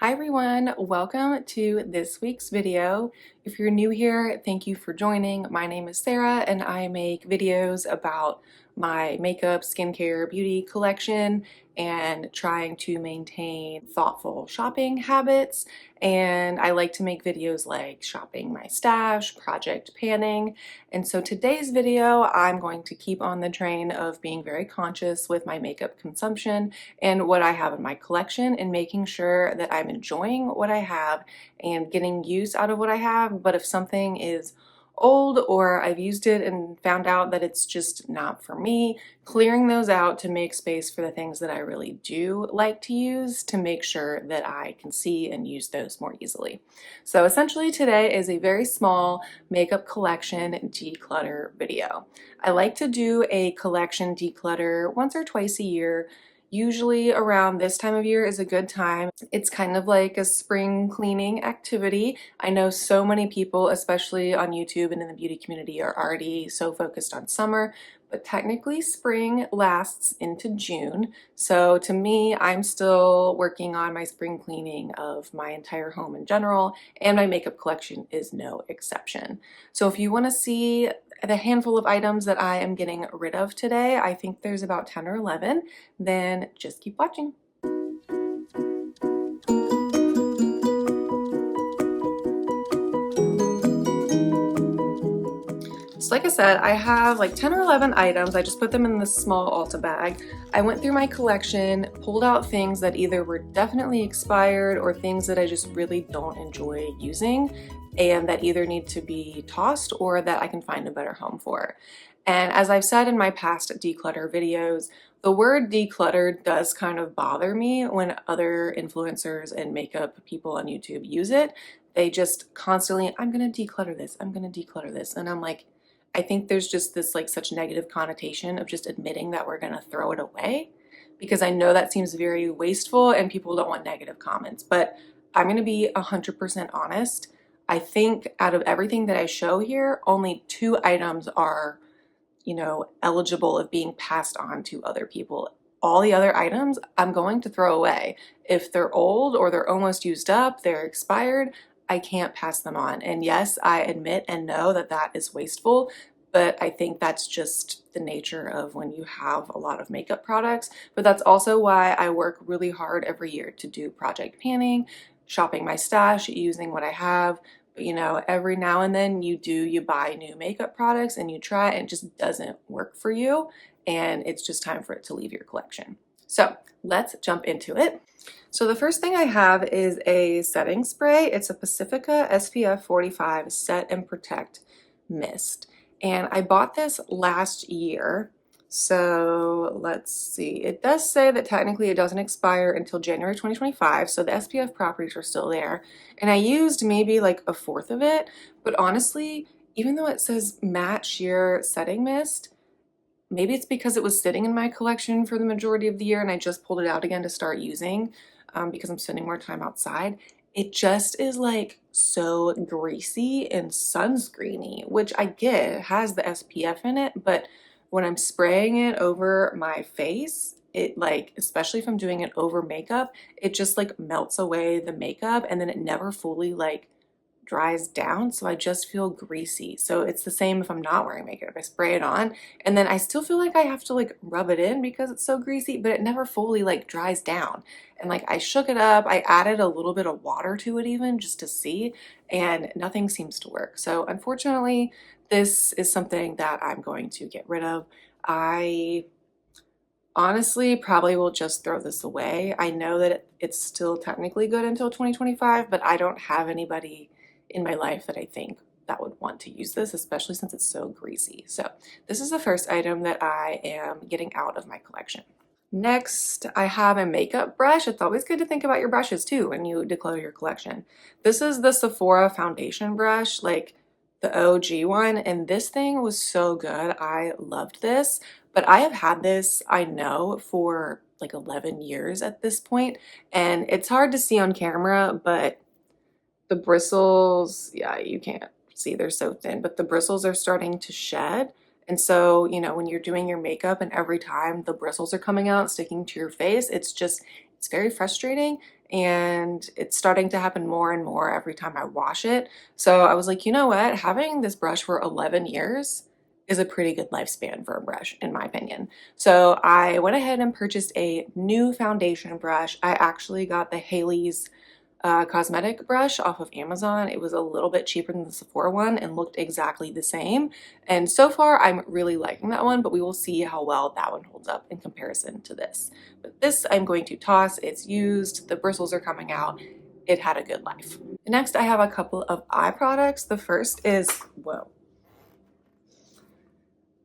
Hi everyone, welcome to this week's video. If you're new here, thank you for joining. My name is Sarah and I make videos about my makeup, skincare, beauty collection and trying to maintain thoughtful shopping habits. And I like to make videos like shopping my stash, project panning. And so today's video, I'm going to keep on the train of being very conscious with my makeup consumption and what I have in my collection and making sure that I'm enjoying what I have and getting use out of what I have. But if something is old or I've used it and found out that it's just not for me, clearing those out to make space for the things that I really do like to use to make sure that I can see and use those more easily. So essentially today is a very small makeup collection declutter video. I like to do a collection declutter once or twice a year. Usually around this time of year is a good time. It's kind of like a spring cleaning activity. I know so many people, especially on YouTube and in the beauty community, are already so focused on summer, but technically spring lasts into June. So to me, I'm still working on my spring cleaning of my entire home in general, and my makeup collection is no exception. So if you want to see the handful of items that I am getting rid of today, I think there's about 10 or 11, then just keep watching. So like I said, I have like 10 or 11 items. I just put them in this small Ulta bag. I went through my collection, pulled out things that either were definitely expired or things that I just really don't enjoy using and that either need to be tossed or that I can find a better home for. And as I've said in my past declutter videos, the word declutter does kind of bother me when other influencers and makeup people on YouTube use it. They just constantly, I'm gonna declutter this, I'm gonna declutter this. And I'm like, I think there's just this like such negative connotation of just admitting that we're gonna throw it away, because I know that seems very wasteful and people don't want negative comments, but I'm gonna be 100% honest. I think out of everything that I show here, only 2 items are, eligible of being passed on to other people. All the other items I'm going to throw away. If they're old or they're almost used up, they're expired, I can't pass them on. And yes, I admit and know that that is wasteful, but I think that's just the nature of when you have a lot of makeup products. But that's also why I work really hard every year to do project panning, shopping my stash, using what I have. But every now and then you buy new makeup products and you try and it just doesn't work for you, and it's just time for it to leave your collection. So let's jump into it. So the first thing I have is a setting spray. It's a Pacifica SPF 45 Set and Protect Mist. And I bought this last year. So let's see. It does say that technically it doesn't expire until January 2025. So the SPF properties are still there. And I used maybe like a fourth of it. But honestly, even though it says matte sheer setting mist, maybe it's because it was sitting in my collection for the majority of the year and I just pulled it out again to start using because I'm spending more time outside. It just is like so greasy and sunscreeny, which I get, it has the SPF in it, but when I'm spraying it over my face, it like, especially if I'm doing it over makeup, it just like melts away the makeup and then it never fully like dries down, so I just feel greasy. So it's the same if I'm not wearing makeup. I spray it on and then I still feel like I have to like rub it in because it's so greasy, but it never fully like dries down. And like I shook it up, I added a little bit of water to it even just to see, and nothing seems to work. So unfortunately, this is something that I'm going to get rid of. I honestly probably will just throw this away. I know that it's still technically good until 2025, but I don't have anybody in my life that I think that would want to use this, especially since it's so greasy. So this is the first item that I am getting out of my collection. Next, I have a makeup brush. It's always good to think about your brushes too when you declutter your collection. This is the Sephora foundation brush, like the OG one, and this thing was so good. I loved this, but I have had this, I know, for like 11 years at this point, and it's hard to see on camera, but the bristles, yeah, you can't see, they're so thin, but the bristles are starting to shed. And so, when you're doing your makeup and every time the bristles are coming out, sticking to your face, it's just It's very frustrating, and it's starting to happen more and more every time I wash it. So I was like, you know what? Having this brush for 11 years is a pretty good lifespan for a brush, in my opinion. So I went ahead and purchased a new foundation brush. I actually got the Haley's cosmetic brush off of Amazon. It was a little bit cheaper than the Sephora one and looked exactly the same. And so far, I'm really liking that one, but we will see how well that one holds up in comparison to this. But this I'm going to toss. It's used. The bristles are coming out. It had a good life. Next, I have a couple of eye products. The first is, whoa.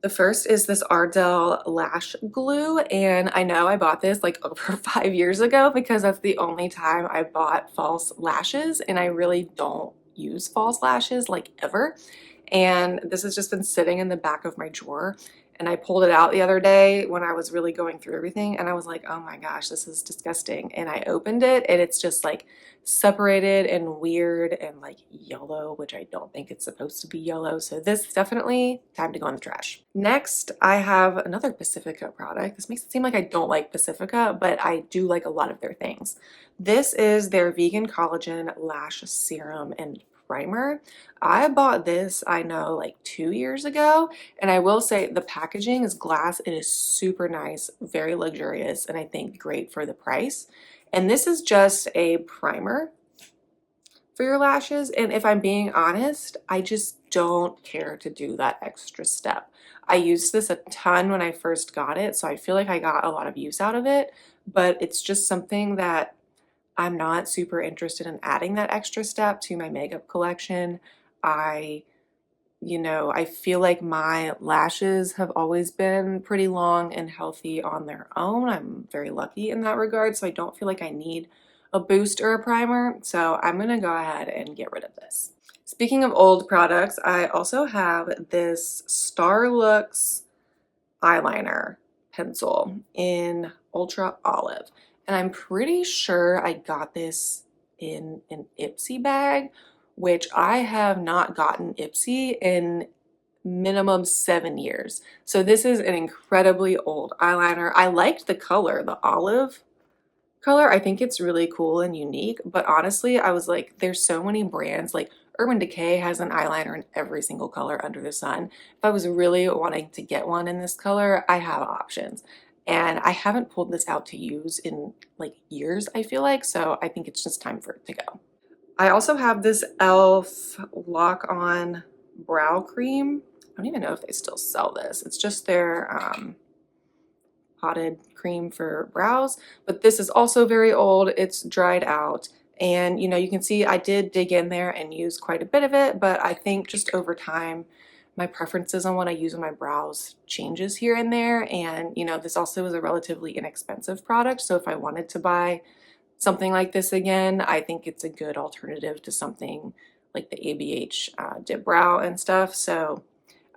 The first is this Ardell lash glue, and I know I bought this like over 5 years ago because that's the only time I bought false lashes, and I really don't use false lashes like ever. And this has just been sitting in the back of my drawer, and I pulled it out the other day when I was really going through everything, and I was like, oh my gosh, this is disgusting. And I opened it, and it's just like separated and weird and like yellow, which I don't think it's supposed to be yellow. So this is definitely time to go in the trash. Next, I have another Pacifica product. This makes it seem like I don't like Pacifica, but I do like a lot of their things. This is their vegan collagen lash serum and primer. I bought this, I know, like 2 years ago, and I will say the packaging is glass. It is super nice, very luxurious, and I think great for the price. And this is just a primer for your lashes. And if I'm being honest, I just don't care to do that extra step. I used this a ton when I first got it, so I feel like I got a lot of use out of it, but it's just something that I'm not super interested in adding that extra step to my makeup collection. I I feel like my lashes have always been pretty long and healthy on their own. I'm very lucky in that regard, so I don't feel like I need a boost or a primer. So I'm gonna go ahead and get rid of this. Speaking of old products, I also have this Starlooks eyeliner pencil in Ultra Olive. And I'm pretty sure I got this in an Ipsy bag, which I have not gotten Ipsy in minimum 7 years. So this is an incredibly old eyeliner. I liked the color, the olive color. I think it's really cool and unique, but honestly, I was like, there's so many brands, like Urban Decay has an eyeliner in every single color under the sun. If I was really wanting to get one in this color, I have options. And I haven't pulled this out to use in like years, I feel like, so I think it's just time for it to go. I also have this e.l.f. Lock On Brow Cream. I don't even know if they still sell this. It's just their potted cream for brows, but this is also very old. It's dried out, and you can see I did dig in there and use quite a bit of it, but I think just over time my preferences on what I use on my brows changes here and there. And this also is a relatively inexpensive product, so if I wanted to buy something like this again, I think it's a good alternative to something like the ABH Dip Brow and stuff. So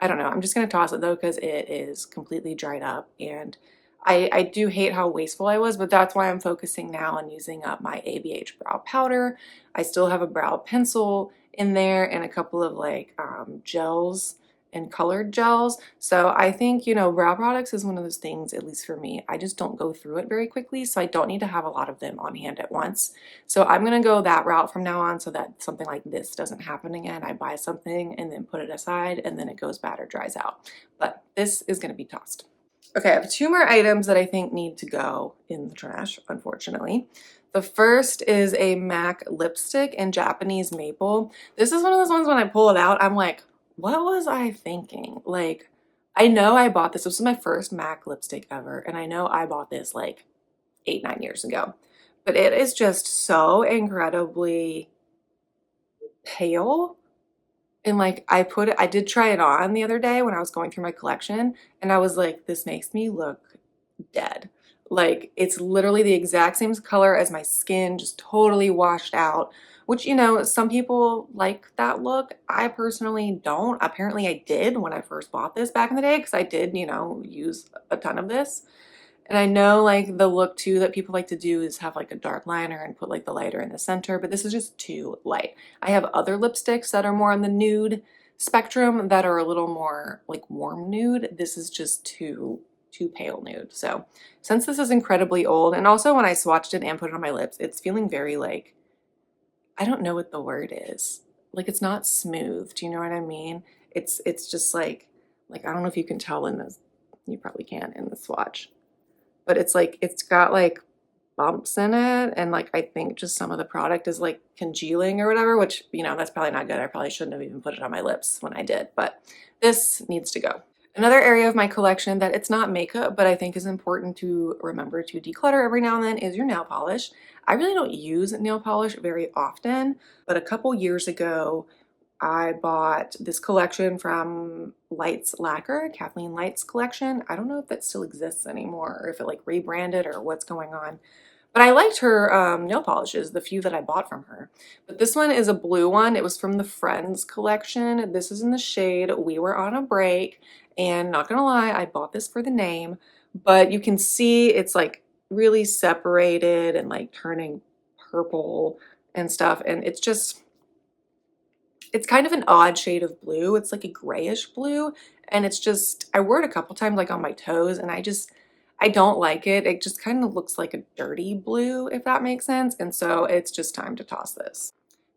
I don't know. I'm just going to toss it though because it is completely dried up, and I do hate how wasteful I was, but that's why I'm focusing now on using up my ABH brow powder. I still have a brow pencil in there and a couple of like gels and colored gels. So I think, brow products is one of those things, at least for me, I just don't go through it very quickly, so I don't need to have a lot of them on hand at once. So I'm going to go that route from now on so that something like this doesn't happen again. I buy something and then put it aside and then it goes bad or dries out. But this is going to be tossed. Okay, I have two more items that I think need to go in the trash, unfortunately. The first is a MAC lipstick in Japanese maple. This is one of those ones when I pull it out, I'm like, what was I thinking? Like, I know I bought this. This was my first MAC lipstick ever, and I know I bought this like 8-9 years ago. But it is just so incredibly pale. And like I did try it on the other day when I was going through my collection, and I was like, this makes me look dead. Like it's literally the exact same color as my skin, just totally washed out, which, some people like that look. I personally don't. Apparently I did when I first bought this back in the day because I did, use a ton of this. And I know like the look too that people like to do is have like a dark liner and put like the lighter in the center, but this is just too light. I have other lipsticks that are more on the nude spectrum that are a little more like warm nude. This is just too too pale nude. So since this is incredibly old, and also when I swatched it and put it on my lips, it's feeling very like, I don't know what the word is. Like it's not smooth. Do you know what I mean? It's just like I don't know if you can tell in this. You probably can in the swatch, but it's like it's got like bumps in it, and like I think just some of the product is like congealing or whatever, which that's probably not good. I probably shouldn't have even put it on my lips when I did, but this needs to go. Another area of my collection that it's not makeup, but I think is important to remember to declutter every now and then is your nail polish. I really don't use nail polish very often, but a couple years ago, I bought this collection from Lights Lacquer, Kathleen Lights collection. I don't know if that still exists anymore or if it like rebranded or what's going on. But I liked her nail polishes, the few that I bought from her. But this one is a blue one. It was from the Friends collection. This is in the shade We Were on a Break. And not gonna lie, I bought this for the name, but you can see it's like really separated and like turning purple and stuff. And it's kind of an odd shade of blue. It's like a grayish blue. And it's just, I wore it a couple times like on my toes, and I don't like it. It just kind of looks like a dirty blue, if that makes sense. And so it's just time to toss this.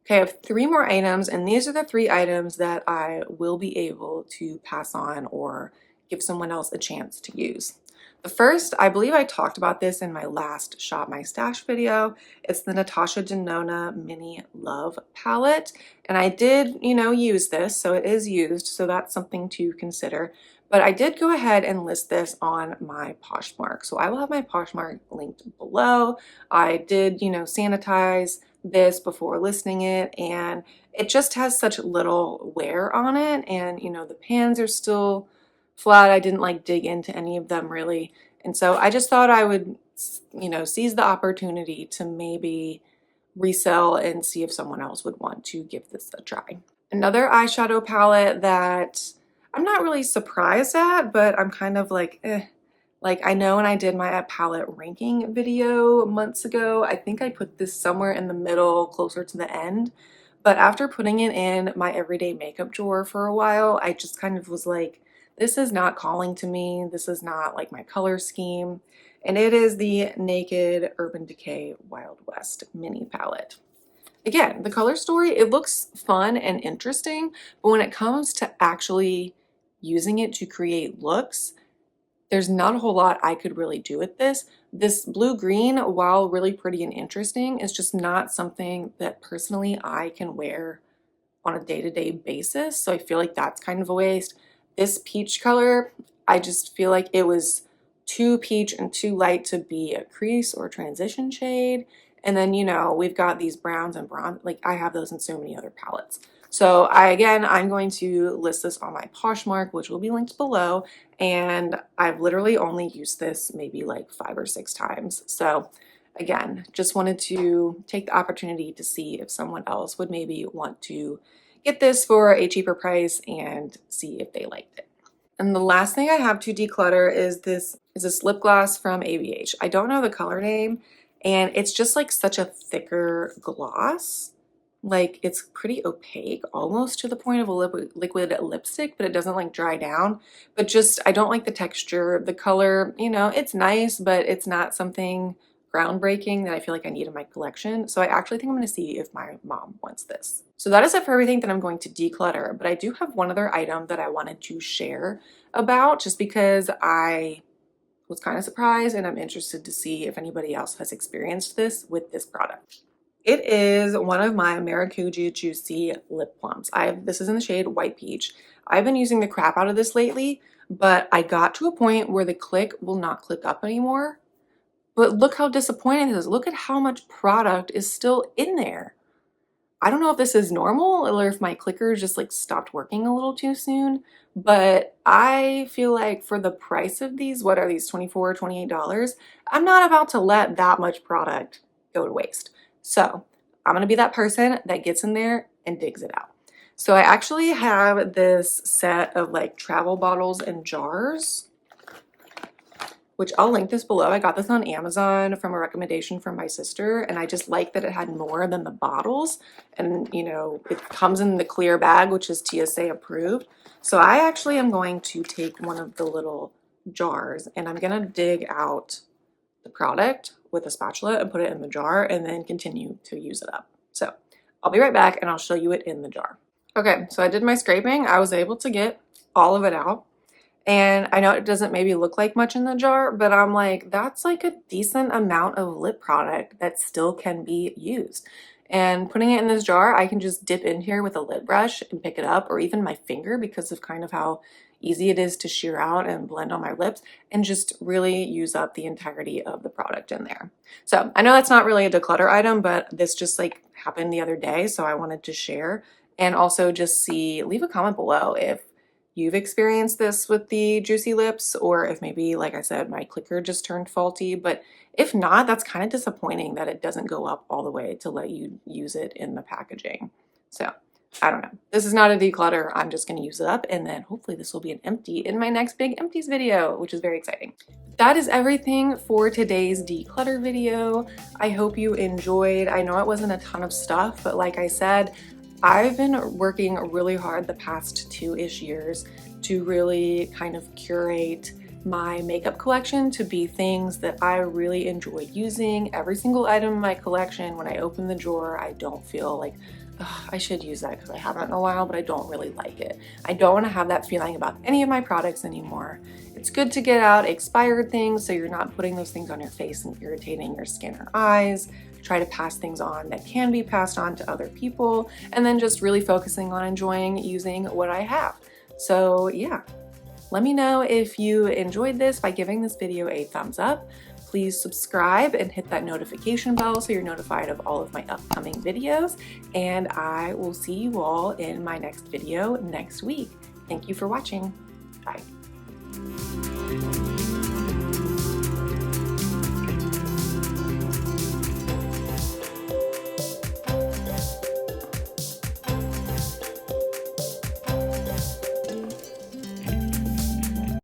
Okay, I have 3 more items, and these are the 3 items that I will be able to pass on or give someone else a chance to use. The first, I believe I talked about this in my last Shop My Stash video. It's the Natasha Denona Mini Love Palette. And I did, use this, so it is used, so that's something to consider. But I did go ahead and list this on my Poshmark. So I will have my Poshmark linked below. I did, sanitize this before listing it, and it just has such little wear on it. And, the pans are still flat. I didn't like dig into any of them really. And so I just thought I would, seize the opportunity to maybe resell and see if someone else would want to give this a try. Another eyeshadow palette that I'm not really surprised at, but I'm kind of like, eh. Like I know when I did my palette ranking video months ago, I think I put this somewhere in the middle, closer to the end. But after putting it in my everyday makeup drawer for a while, I just kind of was like, this is not calling to me. This is not like my color scheme. And it is the Naked Urban Decay Wild West mini palette. Again, the color story, it looks fun and interesting, but when it comes to actually using it to create looks, there's not a whole lot I could really do with this. This blue-green, while really pretty and interesting, is just not something that personally I can wear on a day-to-day basis, so I feel like that's kind of a waste. This peach color, I just feel like it was too peach and too light to be a crease or transition shade. And then, we've got these browns and bronze, like I have those in so many other palettes. So I'm going to list this on my Poshmark, which will be linked below. And I've literally only used this maybe like 5 or 6 times. So again, just wanted to take the opportunity to see if someone else would maybe want to get this for a cheaper price and see if they liked it. And the last thing I have to declutter is this lip gloss from ABH. I don't know the color name, and it's just like such a thicker gloss. Like it's pretty opaque, almost to the point of a liquid lipstick, but it doesn't like dry down. But just, I don't like the texture. The color, it's nice, but it's not something groundbreaking that I feel like I need in my collection. So I actually think I'm gonna see if my mom wants this. So that is it for everything that I'm going to declutter, but I do have one other item that I wanted to share about just because I was kind of surprised and I'm interested to see if anybody else has experienced this with this product. It is one of my Maracuja Juicy lip plumps. This is in the shade White Peach. I've been using the crap out of this lately, but I got to a point where the click will not click up anymore. But look how disappointing this is. Look at how much product is still in there. I don't know if this is normal or if my clicker just like stopped working a little too soon, but I feel like for the price of these, what are these, $24, $28? I'm not about to let that much product go to waste. So I'm gonna be that person that gets in there and digs it out. So I actually have this set of like travel bottles and jars, which I'll link this below. I got this on Amazon from a recommendation from my sister, and I just like that it had more than the bottles. And it comes in the clear bag, which is TSA approved. So I actually am going to take one of the little jars, and I'm gonna dig out the product with a spatula and put it in the jar and then continue to use it up. So I'll be right back and I'll show you it in the jar. Okay, so I did my scraping. I was able to get all of it out. And I know it doesn't maybe look like much in the jar, but I'm like, that's like a decent amount of lip product that still can be used. And putting it in this jar, I can just dip in here with a lip brush and pick it up, or even my finger because of kind of how easy it is to shear out and blend on my lips, and just really use up the entirety of the product in there. So I know that's not really a declutter item, but this just like happened the other day, so I wanted to share. And also just leave a comment below if you've experienced this with the juicy lips, or if maybe, like I said, my clicker just turned faulty. But if not, that's kind of disappointing that it doesn't go up all the way to let you use it in the packaging. So I don't know. This is not a declutter. I'm just going to use it up, and then hopefully this will be an empty in my next big empties video, which is very exciting. That is everything for today's declutter video. I hope you enjoyed. I know it wasn't a ton of stuff, but like I said, I've been working really hard the past 2-ish years to really kind of curate my makeup collection to be things that I really enjoy using. Every single item in my collection, when I open the drawer, I don't feel like, I should use that because I haven't in a while, but I don't really like it. I don't want to have that feeling about any of my products anymore. It's good to get out expired things so you're not putting those things on your face and irritating your skin or eyes. Try to pass things on that can be passed on to other people, and then just really focusing on enjoying using what I have. So yeah, let me know if you enjoyed this by giving this video a thumbs up. Please subscribe and hit that notification bell so you're notified of all of my upcoming videos, and I will see you all in my next video next week. Thank you for watching. Bye.